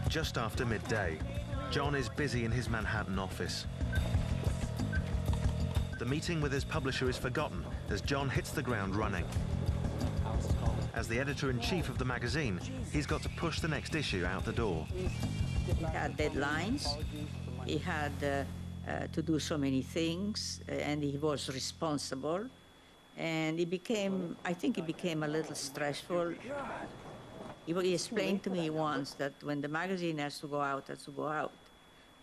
Just after midday, John is busy in his Manhattan office. The meeting with his publisher is forgotten as John hits the ground running. As the editor-in-chief of the magazine, he's got to push the next issue out the door. He had deadlines, he had to do so many things, and he was responsible. And I think it became a little stressful. He explained to me once that when the magazine has to go out, it has to go out.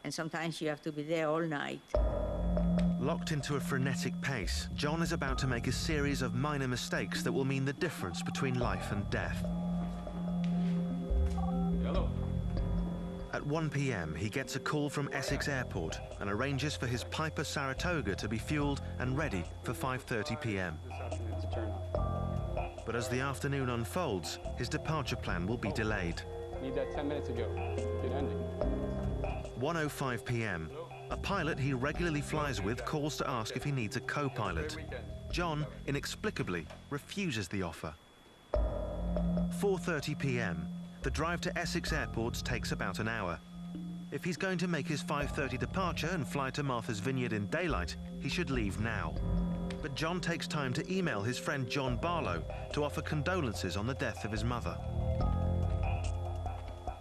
And sometimes you have to be there all night. Locked into a frenetic pace, John is about to make a series of minor mistakes that will mean the difference between life and death. Hello. At 1 p.m, he gets a call from Essex Airport and arranges for his Piper Saratoga to be fueled and ready for 5:30 p.m. But as the afternoon unfolds, his departure plan will be delayed. Need that 10 minutes ago. Good ending. 1:05 p.m. A pilot he regularly flies with calls to ask if he needs a co-pilot. John, inexplicably, refuses the offer. 4:30 p.m. The drive to Essex Airport takes about an hour. If he's going to make his 5:30 departure and fly to Martha's Vineyard in daylight, he should leave now. But John takes time to email his friend John Barlow to offer condolences on the death of his mother.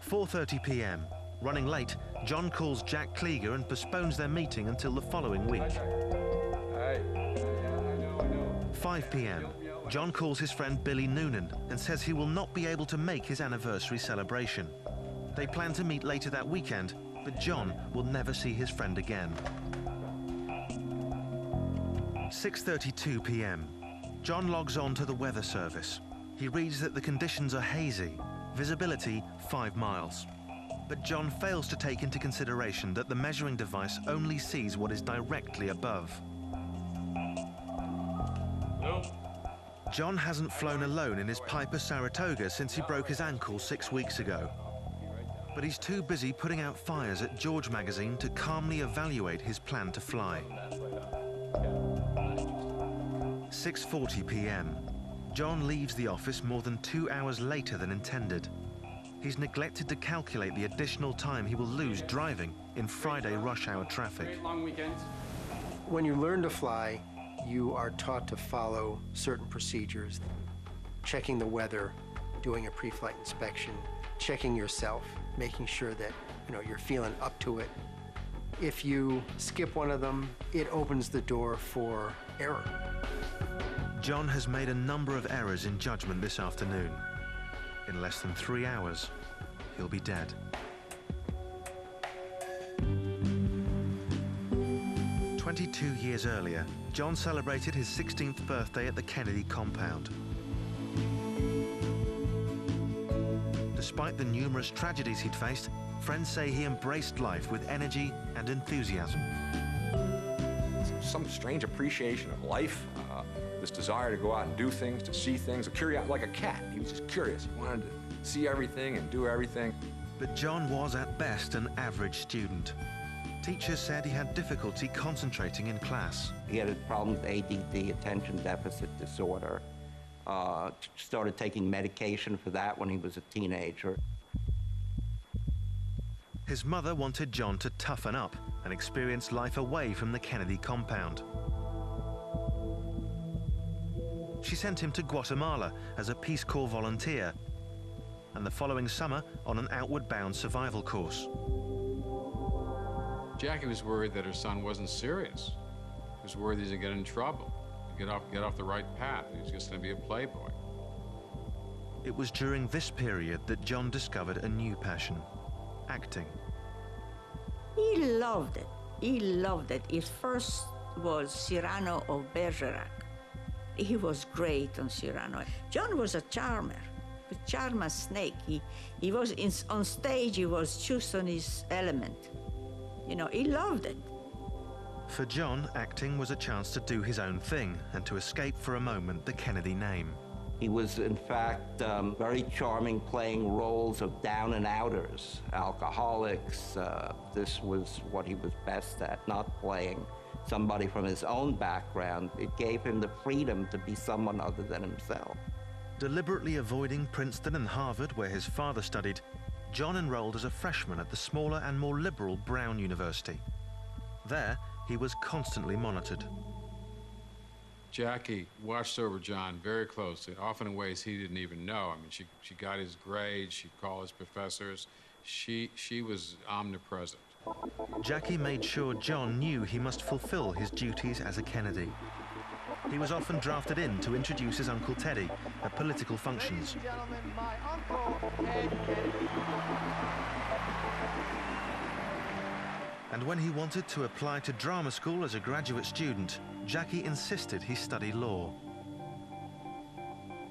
4:30 p.m. Running late, John calls Jack Klieger and postpones their meeting until the following week. 5 p.m. John calls his friend Billy Noonan and says he will not be able to make his anniversary celebration. They plan to meet later that weekend, but John will never see his friend again. 6:32 p.m. John logs on to the weather service. He reads that the conditions are hazy, visibility 5 miles. But John fails to take into consideration that the measuring device only sees what is directly above. Hello. John hasn't flown alone in his Piper Saratoga since he broke his ankle 6 weeks ago. But he's too busy putting out fires at George magazine to calmly evaluate his plan to fly. 6:40 p.m. John leaves the office more than 2 hours later than intended. He's neglected to calculate the additional time he will lose driving in Friday rush hour traffic. Long weekends. When you learn to fly, you are taught to follow certain procedures. Checking the weather, doing a pre-flight inspection, checking yourself, making sure that you're feeling up to it. If you skip one of them, it opens the door for error. John has made a number of errors in judgment this afternoon. In less than 3 hours, he'll be dead. "22 years earlier, John celebrated his 16th birthday at the Kennedy compound. Despite the numerous tragedies he'd faced, friends say he embraced life with energy and enthusiasm. Some strange appreciation of life, this desire to go out and do things, to see things, like a cat. He was just curious. He wanted to see everything and do everything. But John was at best an average student. Teachers said he had difficulty concentrating in class. He had a problem with ADD, attention deficit disorder. Started taking medication for that when he was a teenager. His mother wanted John to toughen up and experience life away from the Kennedy compound. She sent him to Guatemala as a Peace Corps volunteer, and the following summer on an outward-bound survival course. Jackie was worried that her son wasn't serious. She was worried he was going to get in trouble, get off the right path. He was just going to be a playboy. It was during this period that John discovered a new passion: acting. He loved it. He loved it. It first was Cyrano of Bergerac. He was great on Cyrano. John was a charmer, a charmer snake. He was on stage, he was just on his element. He loved it. For John, acting was a chance to do his own thing and to escape for a moment the Kennedy name. He was, in fact, very charming, playing roles of down and outers, alcoholics. This was what he was best at, not playing somebody from his own background. It gave him the freedom to be someone other than himself. Deliberately avoiding Princeton and Harvard, where his father studied, John enrolled as a freshman at the smaller and more liberal Brown University. There, he was constantly monitored. Jackie watched over John very closely, often in ways he didn't even know. I mean, she got his grades, she'd call his professors. She was omnipresent. Jackie made sure John knew he must fulfill his duties as a Kennedy. He was often drafted in to introduce his Uncle Teddy at political functions. Ladies and gentlemen, my uncle, Ed Kennedy. And when he wanted to apply to drama school as a graduate student, Jackie insisted he study law.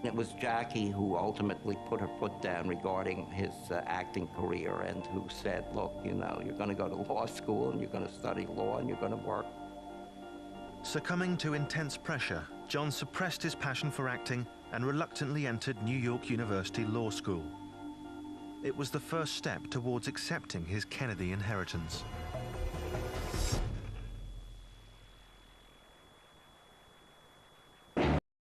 It was Jackie who ultimately put her foot down regarding his acting career and who said, look, you know, you're going to go to law school and you're going to study law and you're going to work. Succumbing to intense pressure, John suppressed his passion for acting and reluctantly entered New York University Law School. It was the first step towards accepting his Kennedy inheritance.